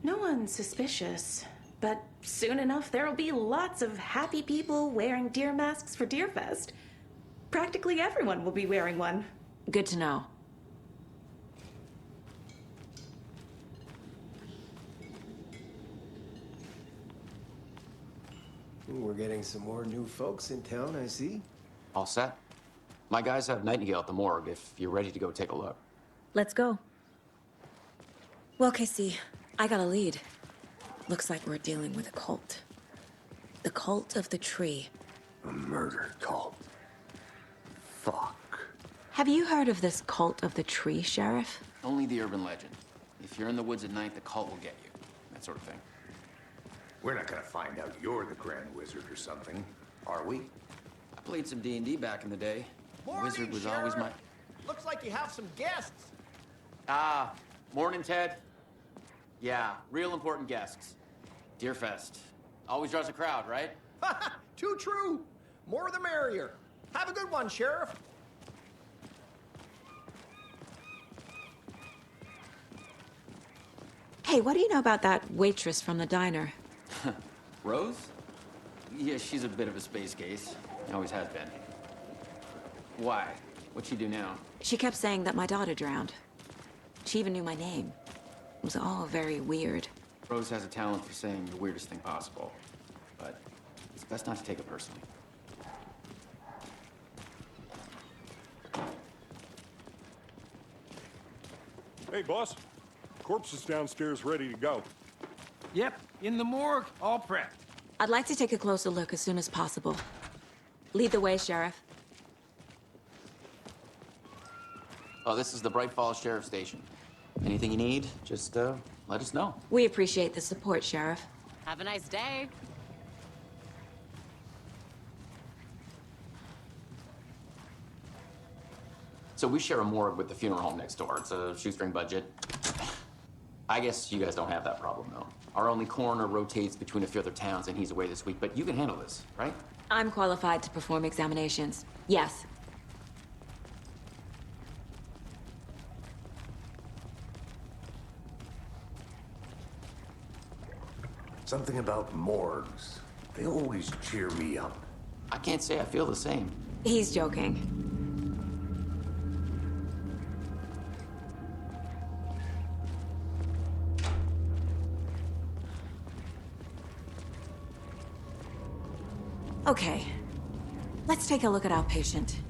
No one's suspicious. But soon enough, there'll be lots of happy people wearing deer masks for Deerfest. Practically everyone will be wearing one. Good to know. We're getting some more new folks in town, I see. All set? My guys have Nightingale at the morgue if you're ready to go take a look. Let's go. Well, Casey, I got a lead. Looks like we're dealing with a cult. The cult of the tree. A murder cult. Fuck. Have you heard of this cult of the tree, Sheriff? Only the urban legend. If you're in the woods at night, the cult will get you. That sort of thing. We're not gonna find out you're the Grand Wizard or something, are we? I played some D&D back in the day. Morning, Wizard was Sheriff. always my... Looks like you have some guests. Ah, morning, Ted. Yeah, real important guests. Deerfest. Always draws a crowd, right? Too true. More the merrier. Have a good one, Sheriff. Hey, what do you know about that waitress from the diner? Rose? Yeah, she's a bit of a space case. Always has been. Why? What'd she do now? She kept saying that my daughter drowned. She even knew my name. It was all very weird. Rose has a talent for saying the weirdest thing possible. But it's best not to take it personally. Hey, boss. Corpse is downstairs ready to go. Yep, in the morgue, all prepped. I'd like to take a closer look as soon as possible. Lead the way, Sheriff. Oh, this is the Bright Falls Sheriff Station. Anything you need, just let us know. We appreciate the support, Sheriff. Have a nice day. So we share a morgue with the funeral home next door. It's a shoestring budget. I guess you guys don't have that problem, though. Our only coroner rotates between a few other towns, and he's away this week, but you can handle this, right? I'm qualified to perform examinations. Yes. Something about morgues. They always cheer me up. I can't say I feel the same. He's joking. Okay. Let's take a look at our patient.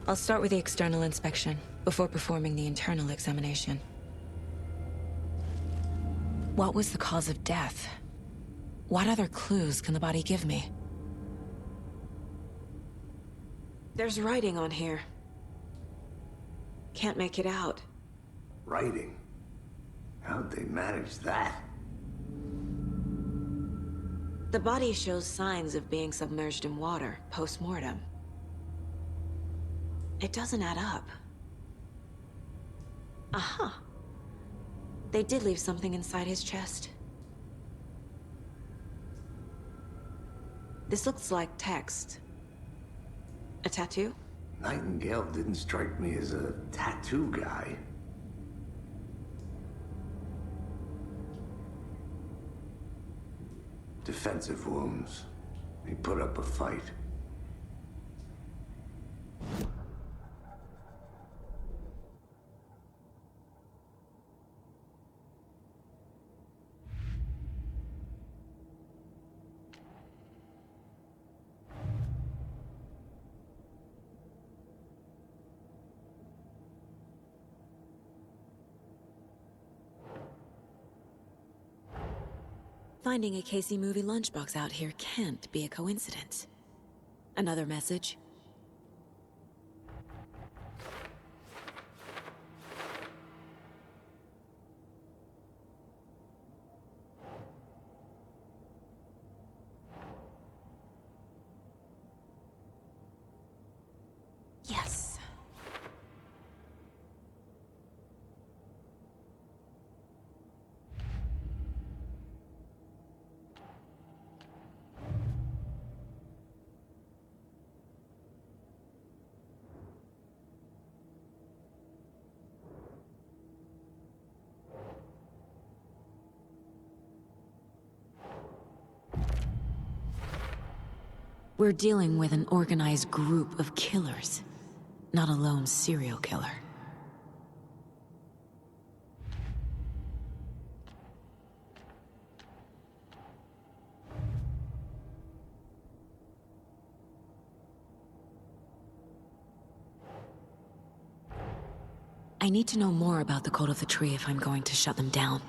I'll start with the external inspection before performing the internal examination. What was the cause of death? What other clues can the body give me? There's writing on here. Can't make it out. Writing? How'd they manage that? The body shows signs of being submerged in water post-mortem. It doesn't add up. Aha. They did leave something inside his chest. This looks like text. A tattoo? Nightingale didn't strike me as a tattoo guy. Defensive wounds. He put up a fight. Finding a Casey movie lunchbox out here can't be a coincidence. Another message? Yes. We're dealing with an organized group of killers, not a lone serial killer. I need to know more about the Code of the Tree if I'm going to shut them down.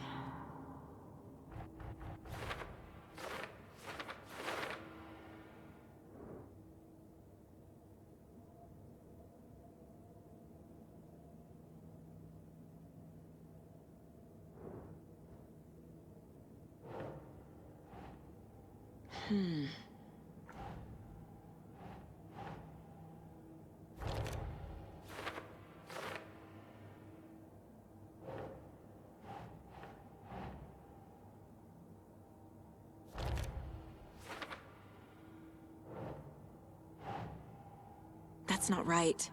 That's not right.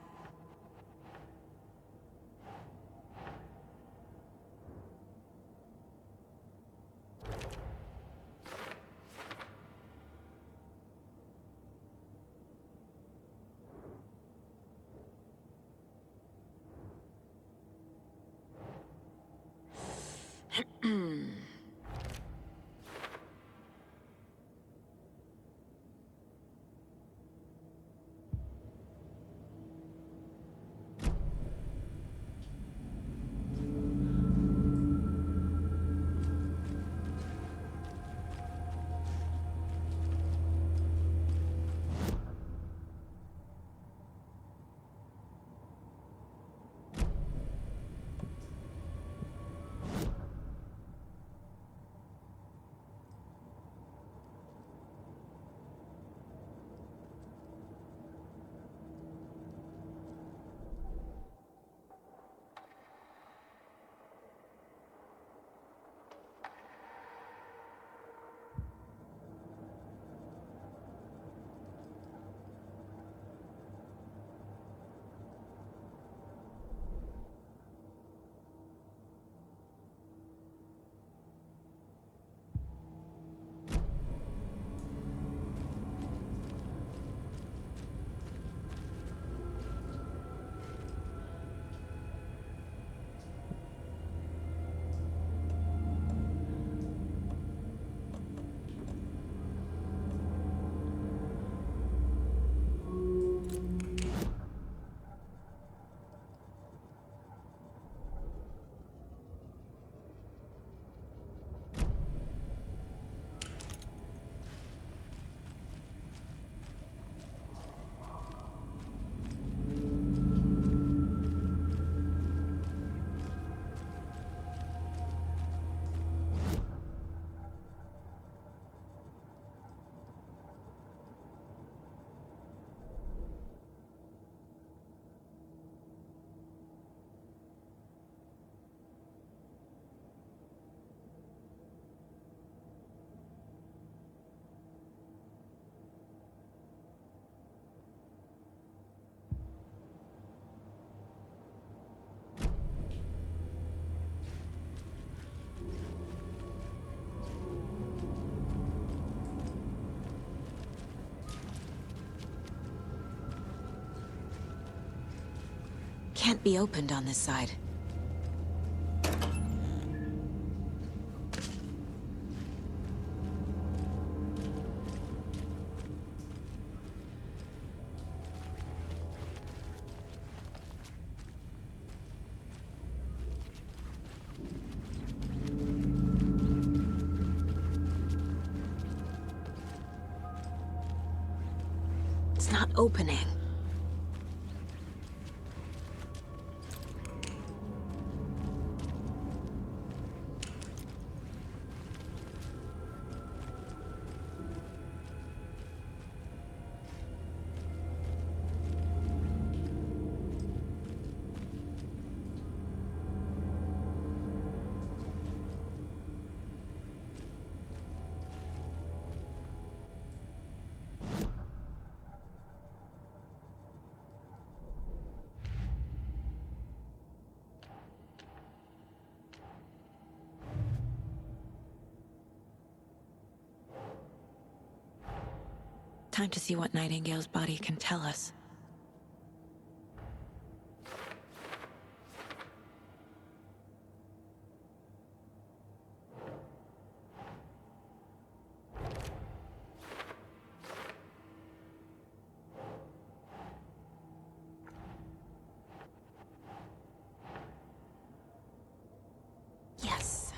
Can't be opened on this side. It's not opening. Time to see what Nightingale's body can tell us. Yes.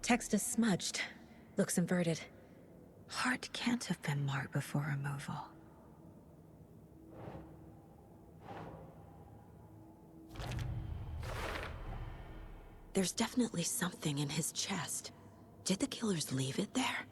Text is smudged. Looks inverted. Heart can't have been marked before removal. There's definitely something in his chest. Did the killers leave it there?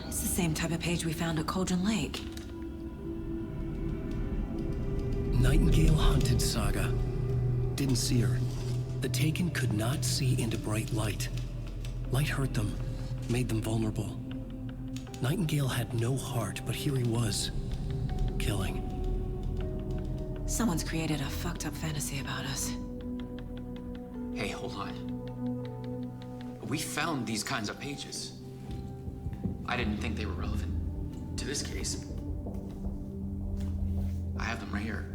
It's the same type of page we found at Cauldron Lake. Nightingale hunted SAGA. Didn't see her. The Taken could not see into bright light. Light hurt them, made them vulnerable. Nightingale had no heart, but here he was, killing. Someone's created a fucked up fantasy about us. Hey, hold on. We found these kinds of pages. I didn't think they were relevant to this case. I have them right here.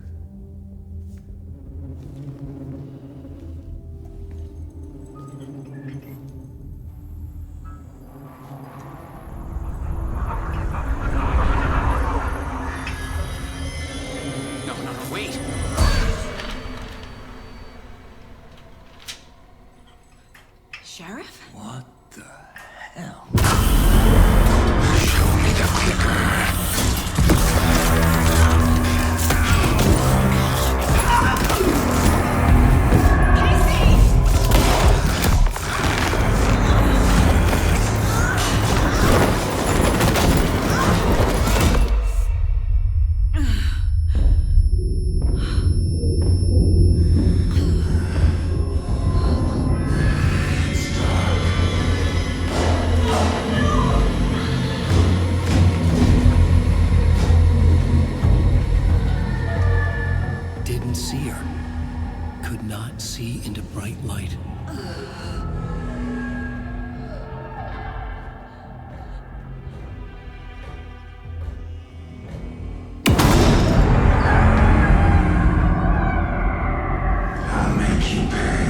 No, wait! Sheriff? What the hell? Show me the clicker. Didn't see her. Could not see into bright light. I'll make you pay.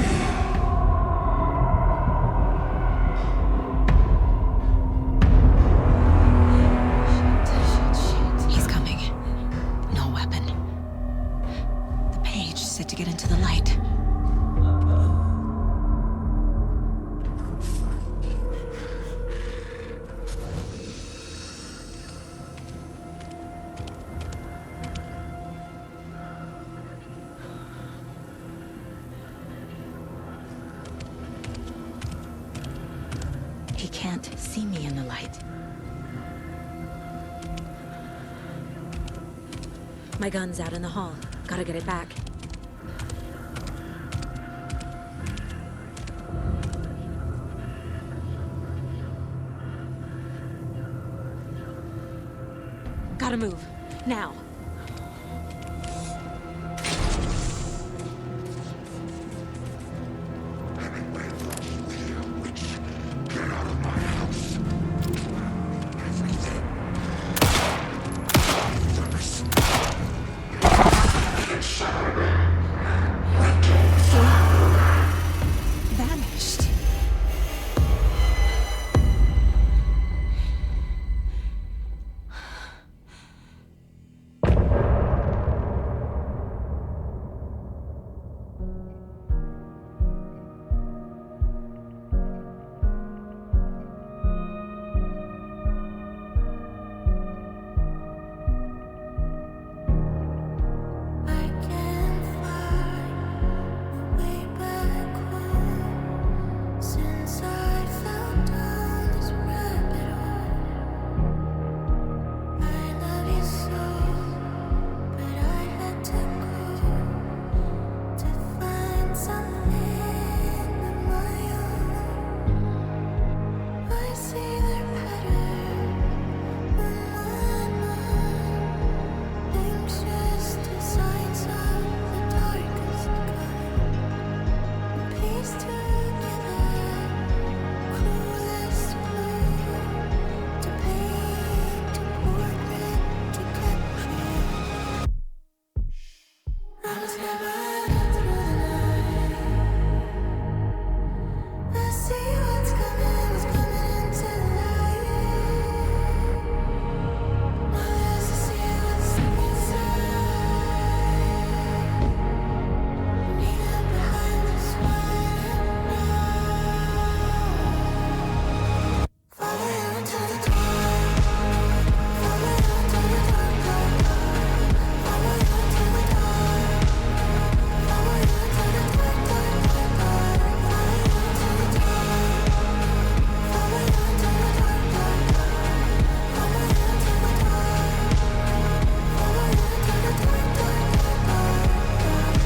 He's coming. No weapon. The page said to get into the light. see me in the light. My gun's out in the hall. Gotta get it back. Gotta move. Now. Vanished. Since I fell down this rabbit hole, I love you so, but I had to go to find something of my own. I see their pattern in my mind, anxious designs of the darkest kind, pieced together. Clueless blue to paint a portrait to capture. I was never through the night. I see what's coming into the light. Now there's to see what's inside. Neither behind this one. Follow you into the dark. Follow you into the dark, dark, dark. Follow you into the dark. Follow you into the dark, dark, dark, dark. Follow you into the dark. Follow you into the dark, dark, dark. Follow you into the dark. Follow you into the dark, dark, dark, dark.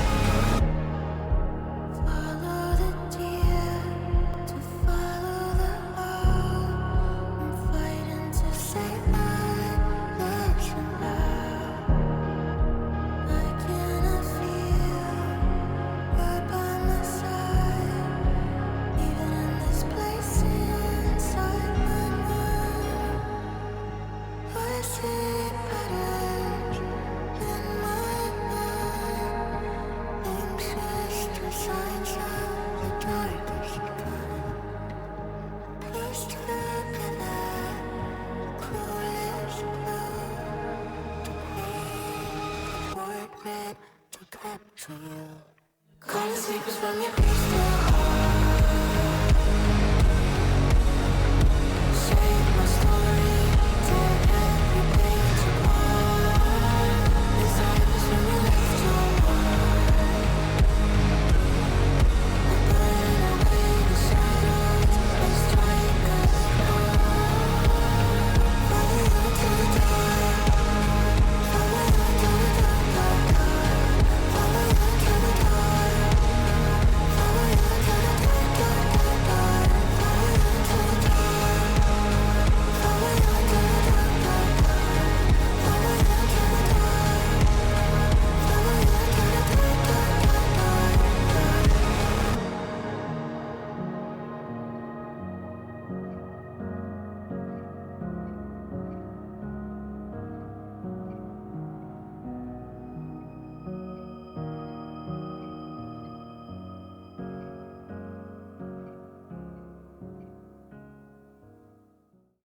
Follow the deer to follow the hawk. I'm fighting to save my legs alive. I cannot feel you're by my side, even in this place inside my mind. I see patterns in my mind, anxious designs of the darkest kind, pieced together, clueless blue to paint a portrait to capture you. Calling secrets from your crystal